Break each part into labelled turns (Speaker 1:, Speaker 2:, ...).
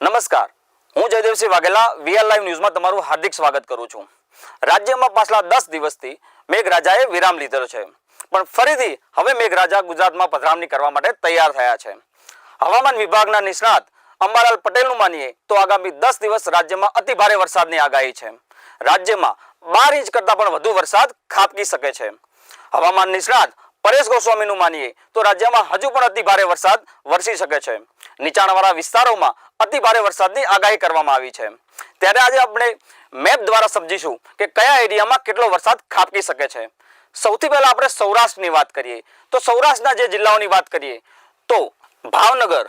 Speaker 1: નમસ્કાર, હું Jaydevsinh Vaghela VR live ન્યૂઝમાં તમારું હાર્દિક સ્વાગત કરું છું। રાજ્યમાં પાછલા 10 દિવસથી મેઘરાજાએ વિરામ લીધેલો છે, પણ ફરીથી હવે મેઘરાજા ગુજરાતમાં પધરામણી કરવા માટે તૈયાર થયા છે। હવામાન વિભાગના નિષ્ણાત અંબાલાલ પટેલનું માનીએ તો આગામી 10 દિવસ રાજ્યમાં અતિ ભારે વરસાદની આગાહી છે। રાજ્યમાં 12 ઇંચ કરતાં પણ વધુ વરસાદ ખાબકી શકે છે। હવામાન નિષ્ણાત પરેશ ગોસ્વામીનું માનીએ તો રાજ્યમાં હજુ પણ અતિ ભારે વરસાદ વરસી શકે છે। નીચાણવાળા વિસ્તારોમાં અતિ ભારે વરસાદની આગાહી કરવામાં આવી છે। ત્યારે આજે આપણે મેપ દ્વારા સમજીશું કે કયા એરિયામાં કેટલો વરસાદ ખાબકી શકે છે। સૌથી પહેલા આપણે સૌરાષ્ટ્રની વાત કરીએ તો સૌરાષ્ટ્રના જે જિલ્લાઓની વાત કરીએ તો ભાવનગર,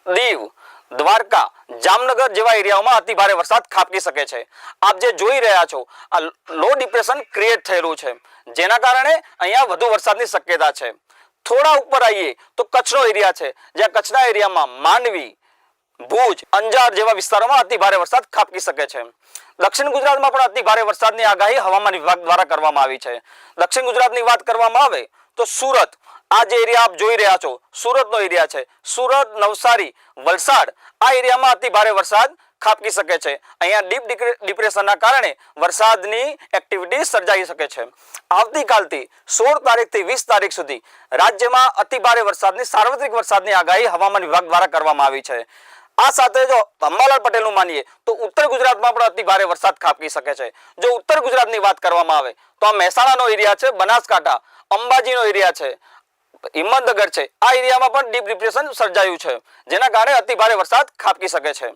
Speaker 1: દીવ, દ્વારકા, જામનગર જેવા એરિયાઓમાં અતિ ભારે વરસાદ ખાબકી શકે છે। આપ જે જોઈ રહ્યા છો આ લો ડિપ્રેશન ક્રિએટ થયેલું છે, જેના કારણે અહીંયા વધુ વરસાદની શક્યતા છે। થોડા ઉપર આવીએ તો કચ્છનો એરિયા છે, જ્યાં કચ્છના એરિયામાં માંડવી, ભુજ, અંજાર જેવા વિસ્તારોમાં અતિ ભારે વરસાદ ખાબકી શકે છે। દક્ષિણ ગુજરાતમાં પણ અતિ ભારે વરસાદની આગાહી હવામાન વિભાગ દ્વારા કરવામાં આવી છે। દક્ષિણ ગુજરાતની વાત કરવામાં આવે તો સુરત, આ જે એરિયા આપ જોઈ રહ્યા છો સુરતનો એરિયા છે, સુરત, નવસારી, વલસાડ આ એરિયામાં અતિ ભારે વરસાદ ખાબકી શકે છે। અહીંયા ડીપ ડિપ્રેશનના કારણે વરસાદની એક્ટિવિટી સર્જાઈ શકે છે। આવતીકાલથી 16 તારીખથી 20 તારીખ સુધી રાજ્યમાં અતિ ભારે વરસાદની સાર્વત્રિક વરસાદની આગાહી હવામાન વિભાગ દ્વારા કરવામાં આવી છે। આ સાથે જો અંબાલાલ પટેલનું માનીએ તો ઉત્તર ગુજરાતમાં પણ અતિ ભારે વરસાદ ખાબકી શકે છે। જો ઉત્તર ગુજરાતની વાત કરવામાં આવે તો આ મહેસાણાનો એરિયા છે, બનાસકાંઠા, અંબાજીનો એરિયા છે, હિંમતનગર છે, આ એરિયામાં પણ ડીપ ડિપ્રેશન સર્જાયું છે, જેના કારણે અતિ ભારે વરસાદ ખાબકી શકે છે।